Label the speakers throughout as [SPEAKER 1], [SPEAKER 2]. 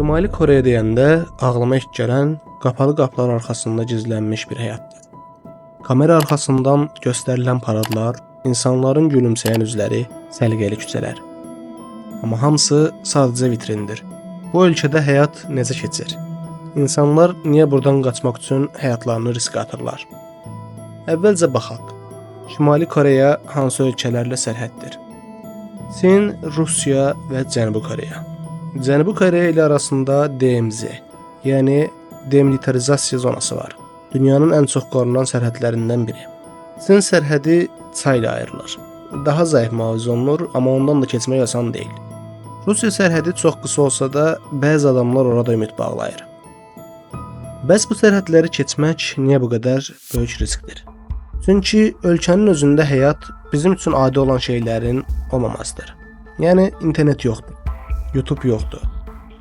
[SPEAKER 1] Şimali Koreya deyəndə ağlıma ilk gələn qapalı qapılar arxasında gizlənmiş bir həyatdır. Kamera arxasından göstərilən paradlar, insanların gülümsəyən üzləri, səliqəli küçələr. Amma hamısı sadəcə vitrindir. Bu ölkədə həyat necə keçir? İnsanlar niyə buradan qaçmaq üçün həyatlarını riskə atırlar? Əvvəlcə baxaq. Şimali Koreya hansı ölkələrlə sərhəddir? Çin, Rusiya və Cənubi Koreya. Cənubi Koreya ilə arasında DMZ, yəni demilitarizasiya zonası var. Dünyanın ən çox qorunan sərhədlərindən biri. Çin sərhədi çay ilə ayrılır. Daha zəif mühafizə olunur, amma ondan da keçmək asan deyil. Rusiya sərhədi çox qısa olsa da, bəzi adamlar orada ümid bağlayır. Bəs bu sərhədləri keçmək niyə bu qədər böyük riskdir? Çünki ölkənin özündə həyat bizim üçün adi olan şeylərin olmamasıdır. Yəni internet yoxdur, YouTube yoxdur.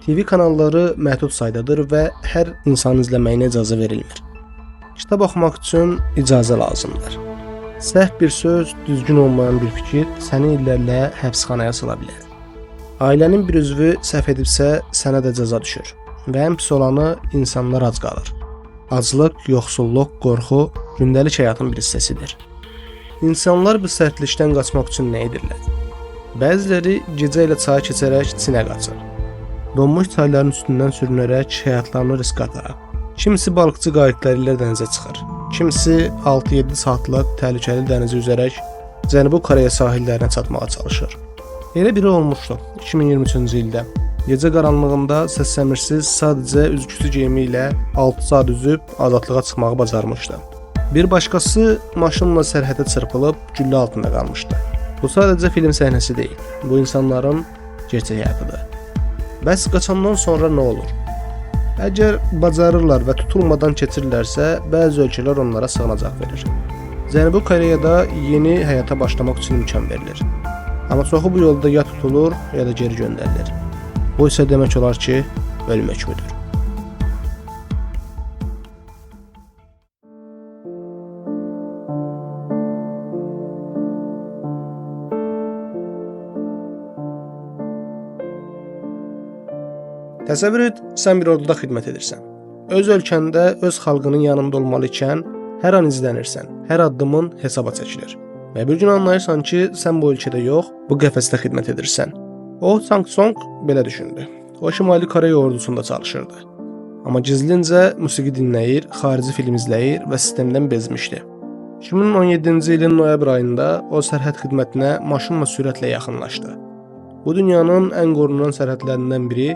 [SPEAKER 1] TV kanalları məhdud saydadır və hər insanın izləməyinə icazə verilmir. Kitab oxumaq üçün icazə lazımdır. Səhv bir söz, düzgün olmayan bir fikir səni illərlə həbsxanaya sala bilər. Ailənin bir üzvü səhv edibsə sənə də cəza düşür və ən pis olanı insanlar ac qalır. Aclıq, yoxsulluq, qorxu gündəlik həyatın bir hissəsidir. İnsanlar bu sərtlikdən qaçmaq üçün nə edirlər? Bəziləri gecə ilə çay keçərək Çinə qaçır. Donmuş çayların üstündən sürünərək həyatlarını riskə ataraq. Kimisi balıqçı qayıqları ilə dənizə çıxır. Kimisi 6-7 saatlıq təhlükəli dənizi üzərək Cənubi Koreya sahillərinə çatmağa çalışır. Elə biri olmuşdu 2023-cü ildə. Gecə qaranlığında səssəmirsiz sadəcə üzgüçü geyimi ilə 6 saat üzüb azadlığa çıxmağı bacarmışdı. Bir başqası maşınla sərhədə çırpılıb güllə altında qalmışdı. Bu sadəcə film səhnəsi deyil. Bu insanların gerçək həyatıdır. Bəs qaçandan sonra nə olur? Əgər bacarırlar və tutulmadan keçirlərsə, bəzi ölkələr onlara sığınacaq verir. Cənubi Koreyada yeni həyata başlamaq üçün imkan verilir. Amma çoxu bu yolda ya tutulur, ya da geri göndərilir. Bu isə demək olar ki, ölüm hökmüdür. Təsəvvür et, sən bir orduda xidmət edirsən. Öz ölkəndə, öz xalqının yanında olmalı ikən hər an izlənirsən, hər addımın hesaba çəkilir. Və bir gün anlayırsan ki, sən bu ölkədə yox, bu qəfəsdə xidmət edirsən. O, Sang Song belə düşündü. O, Şimali Koreya ordusunda çalışırdı. Amma gizlincə musiqi dinləyir, xarici film izləyir və sistemdən bezmişdi. 2017-ci ilin noyabr ayında o sərhəd xidmətinə maşınla sürətlə yaxınlaşdı. Bu dünyanın ən qorunan sərhədlərindən biri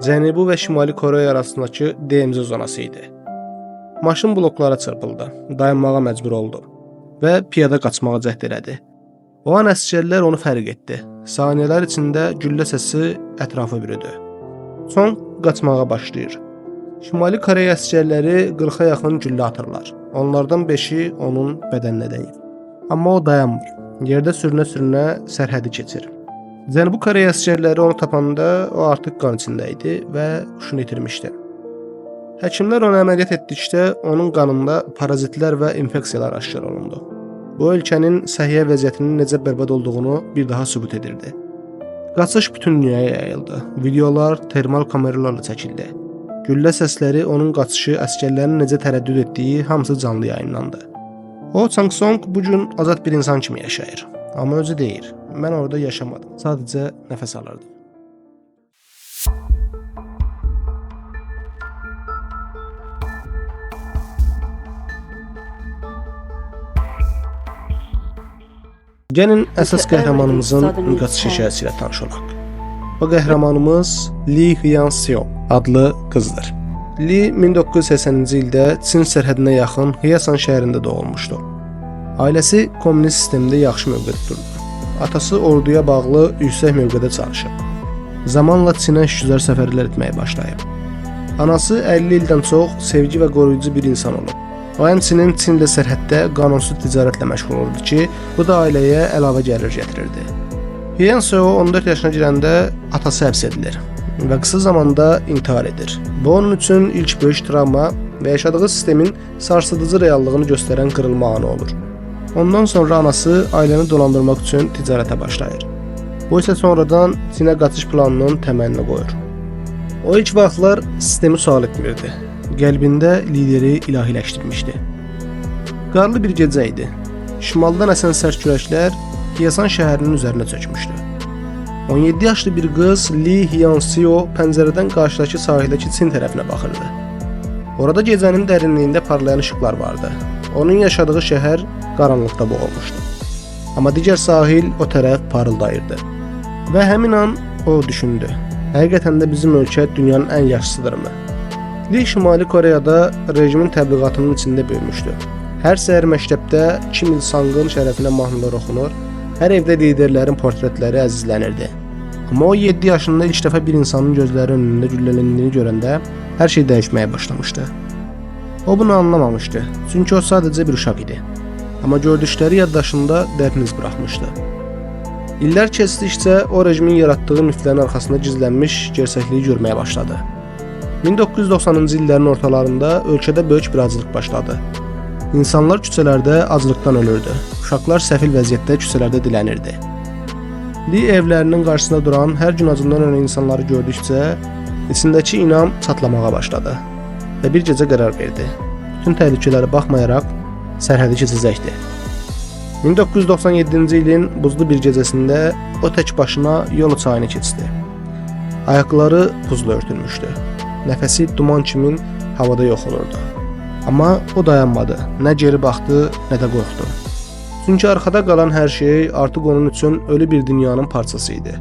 [SPEAKER 1] Cənubi və Şimali Koreya arasındakı DMZ zonası idi. Maşın bloklara çırpıldı, dayanmağa məcbur oldu və piyada qaçmağa cəhd elədi. O an əsgərlər onu fərq etdi. Saniyələr içində güllə səsi ətrafı bürüdü. Son qaçmağa başlayır. Şimali Koreya əsgərləri 40-a yaxın güllə atırlar. Onlardan 5-i onun bədəninə dəyir. Amma o dayanmır. Yerdə sürünə-sürünə sərhədi keçir. Cənubi Koreya əsgərləri onu tapanda o artıq qan içində idi və huşunu itirmişdi. Həkimlər onu əməliyyat etdikdə onun qanında parazitlər və infeksiyalar aşkar olundu. Bu ölkənin səhiyyə vəziyyətinin necə bərbad olduğunu bir daha sübut edirdi. Qaçış bütün dünyaya yayıldı. Videolar termal kameralarla çəkildi. Güllə səsləri, onun qaçışı, əsgərlərin necə tərəddüd etdiyi hamısı canlı yayımlandı. O, Sang Song bu gün azad bir insan kimi yaşayır. Amma özü deyir, mən orada yaşamadım, sadəcə nəfəs alırdım. Gəlin əsas qəhrəmanımızın qaçış hekayəsi ilə tanış olaq. Bu qəhrəmanımız Lee Hyun-seo adlı qızdır. Lee 1980-ci ildə Çin sərhədinə yaxın Hyesan şəhərində doğulmuşdu. Ailəsi kommunist sistemdə yaxşı mövqedə durdu. Atası orduya bağlı yüksək mövqedə çalışıb. Zamanla Çinə işgüzar səfərlər etməyə başlayıb. Anası 50 ildən çox sevgi və qoruyucu bir insan olub. O həmçinin Çinlə sərhəddə qanunsuz ticarətlə məşğul olurdu ki, bu da ailəyə əlavə gəlir gətirirdi. Hyun-seo 14 yaşına girəndə atası həbs edilir və qısa zamanda intihar edir. Bu onun üçün ilk böyük travma və yaşadığı sistemin sarsıdıcı reallığını göstərən qırılma anı olur. Ondan sonra anası ailəni dolandırmaq üçün ticarətə başlayır. Bu isə sonradan Çinə qaçış planının təməlini qoyur. O ilk vaxtlar sistemi sual etmirdi. Qəlbində lideri ilahiləşdirmişdi. Qarlı bir gecə idi. Şimaldan əsən sərt küləklər Hyesan şəhərinin üzərinə çökmüşdü. 17 yaşlı bir qız Li Hyansio pəncərədən qarşıdakı sahildəki Çin tərəfinə baxırdı. Orada gecənin dərinliyində parlayan işıqlar vardı. Onun yaşadığı şəhər qaranlıqda boğulmuşdu. Amma digər sahil o tərəf parıldayırdı. Və həmin an o düşündü. Həqiqətən də bizim ölkə dünyanın ən yaxşısıdırmı? Li Şimali Koreyada rejimin təbliğatının içində böyümüşdü. Hər səhər məktəbdə Kim Il Sangın şərəfinə mahnılar oxunur, hər evdə liderlərin portretləri əzizlənirdi. Amma o 7 yaşında ilk dəfə bir insanın gözləri önündə güllələndiğini görəndə hər şey dəyişməyə başlamışdı. O bunu anlamamışdı, çünki o sadəcə bir uşaq idi. Amma gördükləri yaddaşında dərin iz buraxmışdı. İllər keçdikcə o rejimin yaratdığı nüflərin arxasında gizlənmiş gerçəkliyi görməyə başladı. 1990-cı illərin ortalarında ölkədə böyük bir aclıq başladı. İnsanlar küçələrdə aclıqdan ölürdü. Uşaqlar səfil vəziyyətdə küçələrdə dilənirdi. Li evlərinin qarşısında duran hər gün acından ölən insanları gördükcə içindəki inam çatlamağa başladı və bir gecə qərar verdi. Bütün təhlükələrə baxmayaraq sərhədi keçəcəkdi. 1997-ci ilin buzlu bir gecəsində o tək başına yol çayını keçdi. Ayaqları buzla örtülmüşdü. Nəfəsi duman kimi havada yox olurdu. Amma o dayanmadı. Nə geri baxdı, nə də qorxdu. Çünki arxada qalan hər şey artıq onun üçün ölü bir dünyanın parçası idi.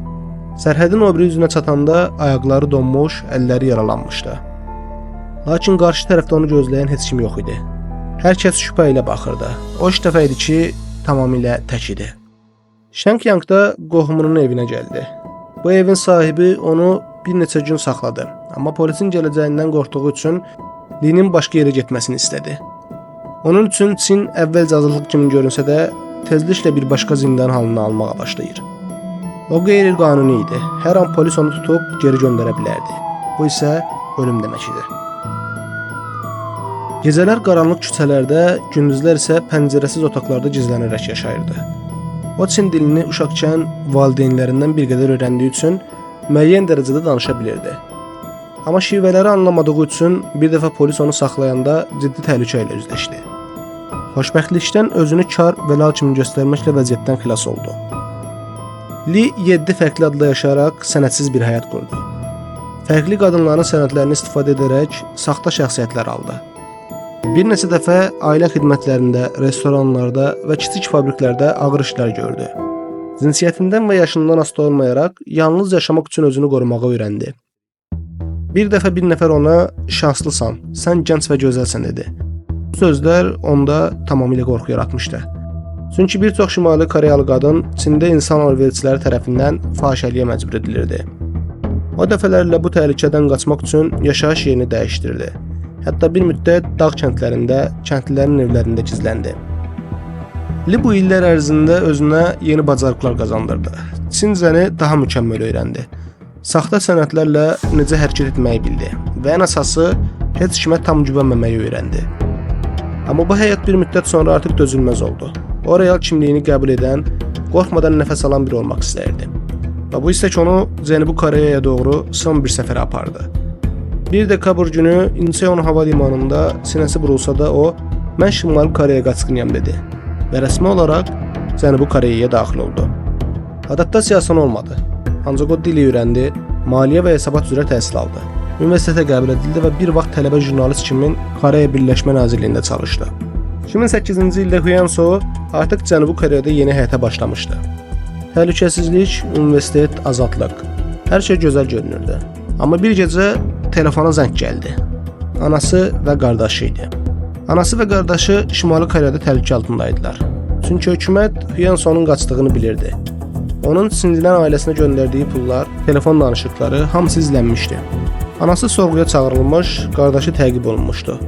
[SPEAKER 1] Sərhədin o biri üzünə çatanda ayaqları donmuş, əlləri yaralanmışdı. Lakin qarşı tərəfdə onu gözləyən heç kim yox idi. Hər kəs şübhə ilə baxırdı. O ilk dəfə idi ki, tamamilə tək idi. Şengyangda qohumunun evinə gəldi. Bu evin sahibi onu bir neçə gün saxladı. Amma polisin gələcəyindən qorxduğu üçün Li'nin başqa yerə getməsini istədi. Onun üçün Çin əvvəlcə azadlıq kimi görünsə də tezliklə bir başqa zindan halını almağa başlayır. O qeyri-qanuni idi. Hər an polis onu tutub geri göndərə bilərdi. Bu isə ölüm demək idi. Gecələr qaranlıq küçələrdə, gündüzlər isə pəncərəsiz otaqlarda gizlənərək yaşayırdı. O Çin dilini uşaqkən valideynlərindən bir qədər öyrəndiyi üçün müəyyən dərəcədə danışa bilirdi. Amma şivələri anlamadığı üçün bir dəfə polis onu saxlayanda ciddi təhlükə ilə üzləşdi. Xoşbəxtlikdən özünü kar və lal kimi göstərməklə vəziyyətdən xilas oldu. Li 7 fərqli adla yaşayaraq sənədsiz bir həyat qurdu. Fərqli qadınların sənədlərini istifadə edərək saxta şəxsiyyətlər aldı. Bir neçə dəfə ailə xidmətlərində, restoranlarda və kiçik fabriklərdə ağır işlər gördü. Cinsiyyətindən və yaşından asılı olmayaraq yalnız yaşamaq üçün özünü qorumağı öyrəndi. Bir dəfə bir nəfər ona "Şanslısan, sən gənc və gözəlsən" dedi. Bu sözlər onda tamamilə qorxu yaratmışdı. Çünki bir çox Şimali Koreyalı qadın Çində insan alverçiləri tərəfindən fahişəliyə məcbur edilirdi. O dəfələrlə bu təhlükədən qaçmaq üçün yaşayış yerini dəyişdirdi. Hətta bir müddət dağ kəndlərində, kəndlilərin evlərində gizləndi. Li bu illər ərzində özünə yeni bacarıqlar qazandırdı. Çincəni daha mükəmməl öyrəndi. Saxta sənədlərlə necə hərəkət etməyi bildi və ən əsası heç kimə tam güvənməməyi öyrəndi. Amma bu həyat bir müddət sonra artıq dözülməz oldu. O real kimliyini qəbul edən, qorxmadan nəfəs alan biri olmaq istəyirdi. Və bu istek onu Cənubi Koreyaya doğru son bir səfərə apardı. 1 dekabr günü Incheon hava limanında sinəsi burulsa da o, "Mən Şimali Koreya qaçqınıyam" dedi və rəsmi olaraq Cənubi Koreyaya daxil oldu. Adaptasiyası olmadı. Ancaq o dili öyrəndi, maliyyə və hesabat üzrə təhsil aldı. Universitetə qəbul edildi və bir vaxt tələbə jurnalist kimi Koreya Birləşmə Nazirliyində çalışdı. 2008-ci ildə Hyanso artıq Cənubi Koreyada yeni həyata başlamışdı. Təhlükəsizlik, universitet, azadlıq. Hər şey gözəl görünürdü. Amma bir gecə telefona zəng gəldi. Anası və qardaşı idi. Anası və qardaşı Şimali Koreyada təhlükə altındaydılar. Çünki hökumət Hyansonun qaçdığını bilirdi. Onun Çinlilər ailəsinə göndərdiyi pullar, telefon danışıqları hamısı izlənmişdi. Anası sorğuya çağırılmış, qardaşı təqib olunmuşdu.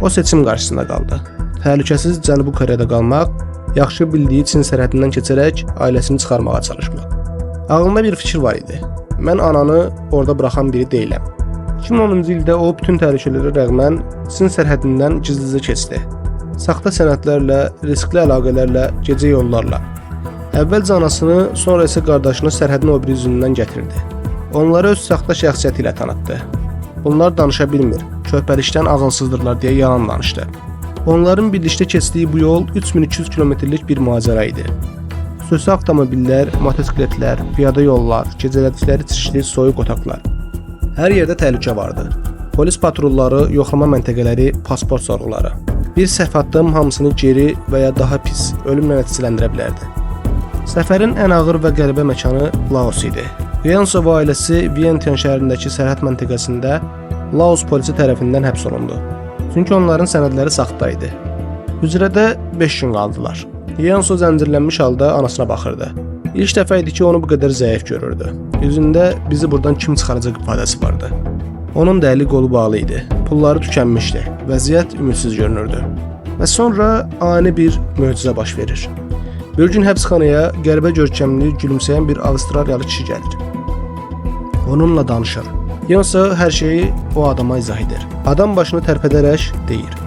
[SPEAKER 1] O seçim qarşısında qaldı. Təhlükəsiz Cənubi Koreyada qalmaq, yaxşı bildiyi Çin sərhədindən keçərək ailəsini çıxarmağa çalışmaq. Ağlında bir fikir var idi. Mən ananı orada buraxan biri deyiləm. 2010-cu ildə o bütün təhlükələrə rəğmən Çin sərhədindən gizlicə keçdi. Saxta sənədlərlə, riskli əlaqələrlə, gecə yollarla. Əvvəlcə anasını, sonra isə qardaşını sərhədin o biri üzündən gətirdi. Onları öz saxta şəxsiyyəti ilə tanıtdı Bunlar danışa bilmir, körpəlikdən ağılsızdırlar deyə yalan danışdı. Onların birlikdə keçdiyi bu yol 3200 kilometrlik bir macəra idi. Xüsusi avtomobillər, motosikletlər, piyada yollar, gecələdikləri çirkli soyuq otaqlar. Hər yerdə təhlükə vardı. Polis patrulları, yoxlama məntəqələri, pasport sorğuları. Bir səhv addım hamısını geri və ya daha pis ölümlə nəticələndirə bilərdi. Səfərin ən ağır və qəribə məkanı Laos idi. Hyansov ailəsi Vientiane şəhərindəki sərhəd məntəqəsində Laos polisi tərəfindən həbs olundu. Çünki onların sənədləri saxta idi. Hücrədə 5 gün qaldılar. Hyansov zəncirlənmiş halda anasına baxırdı. İlk dəfə idi ki, onu bu qədər zəif görürdü. Üzündə bizi buradan kim çıxaracaq ifadəsi vardı. Onun da əli qolu bağlı idi. Pulları tükənmişdi. Vəziyyət ümidsiz görünürdü. Və sonra ani bir möcüzə baş verir. Bir gün həbsxanaya qəribə görkəmli, gülümsəyən bir Avstraliyalı kişi gəlir. Onunla danışır. Hyansov hər şeyi o adama izah edir. Adam başını tərpədərək deyir: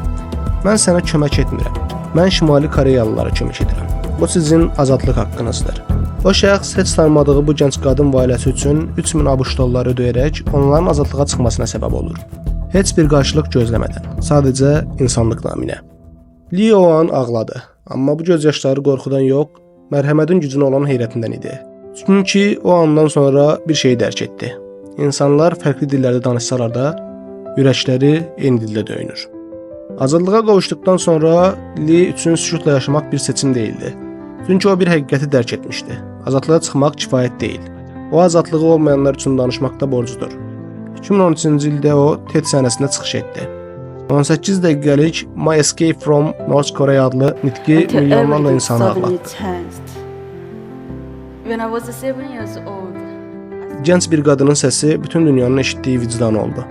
[SPEAKER 1] "Mən sənə kömək etmirəm. Mən Şimali Koreyalılara kömək edirəm. Bu sizin azadlıq haqqınızdır." O şəxs heç tanımadığı bu gənc qadın və ailəsi üçün 3000 ABŞ dolları ödəyərək onların azadlığa çıxmasına səbəb olur. Heç bir qarşılıq gözləmədən, sadəcə insanlıq naminə. Lee o an ağladı, amma bu göz yaşları qorxudan yox, mərhəmətin gücünə olan heyrətindən idi. Çünki o andan sonra bir şey dərk etdi. İnsanlar fərqli dillərdə danışsalar da, ürəkləri eyni dildə döyünür. Azadlığa qovuşduqdan sonra Lee üçün sükutla yaşamaq bir seçim değildi. Çünki o bir həqiqəti dərk etmişdi. Azadlığa çıxmaq kifayət deyil. O azadlığı olmayanlar üçün danışmaqda borcludur. 2013-cü ildə o TED səhnəsində çıxış etdi. 18 dəqiqəlik My Escape from North Korea adlı nitqi milyonlarla insanı ağlatdı. Gənc bir qadının səsi bütün dünyanın eşitdiyi vicdanı oldu.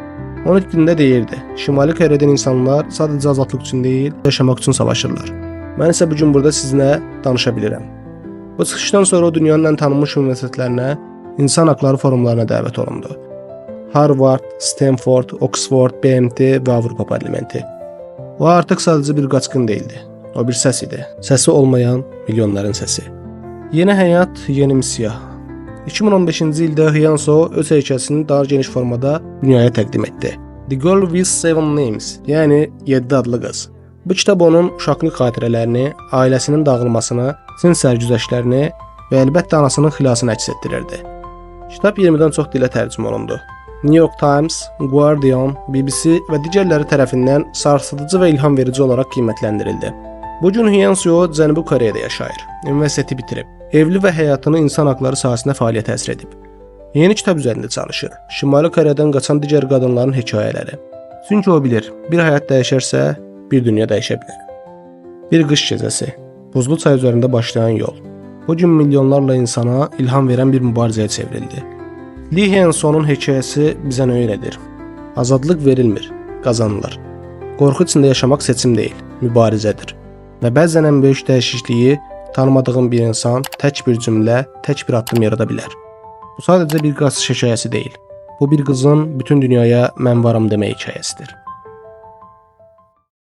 [SPEAKER 1] O nitqində deyirdi: Şimali Koreyadan insanlar sadəcə azadlıq üçün deyil, yaşamaq üçün savaşırlar. Mən isə bu gün burada sizinlə danışa bilirəm. Bu çıxışdan sonra o dünyanın ən tanınmış universitetlərinə, insan haqları forumlarına dəvət olundu. Harvard, Stanford, Oxford, BMT və Avropa Parlamenti. O artıq sadəcə bir qaçqın deyildi. O bir səs idi. Səsi olmayan milyonların səsi. Yeni həyat, yeni missiya. 2015-ci ildə Hyansov öz heykəlini daha geniş formada dünyaya təqdim etdi. The Girl with Seven Names, yəni 7 adlı qız. Bu kitab onun uşaqlıq xatirələrini, ailəsinin dağılmasını, sin sərgüzəştlərini və əlbəttə anasının xilasını əks etdirirdi. Kitab 20-dən çox dilə tərcümə olundu. New York Times, Guardian, BBC və digərləri tərəfindən sarsıdıcı və ilham verici olaraq qiymətləndirildi. Bu gün Hyansov Cənubi Koreyada yaşayır, universiteti bitirib, evli və həyatını insan haqları sahəsində fəaliyyət həsr edib. Yeni kitab üzərində çalışır. Şimali Koreyadan qaçan digər qadınların hekayələri. Çünki o bilir, bir həyat dəyişərsə, bir dünya dəyişə bilər. Bir qış gecəsi, buzlu çay üzərində başlayan yol. Bu gün milyonlarla insana ilham verən bir mübarizəyə çevrildi. Lee Hyun-so'nun hekayəsi bizə nə öyrədir? Azadlıq verilmir, qazanılır. Qorxu içində yaşamaq seçim deyil, mübarizədir. Və bəzən ən böyük dəyişikliyi tanımadığın bir insan tək bir cümlə, tək bir addım yarada bilər. Bu sadəcə bir qaçış hekayəsi deyil. Bu bir qızın bütün dünyaya mən varam demək hekayəsidir.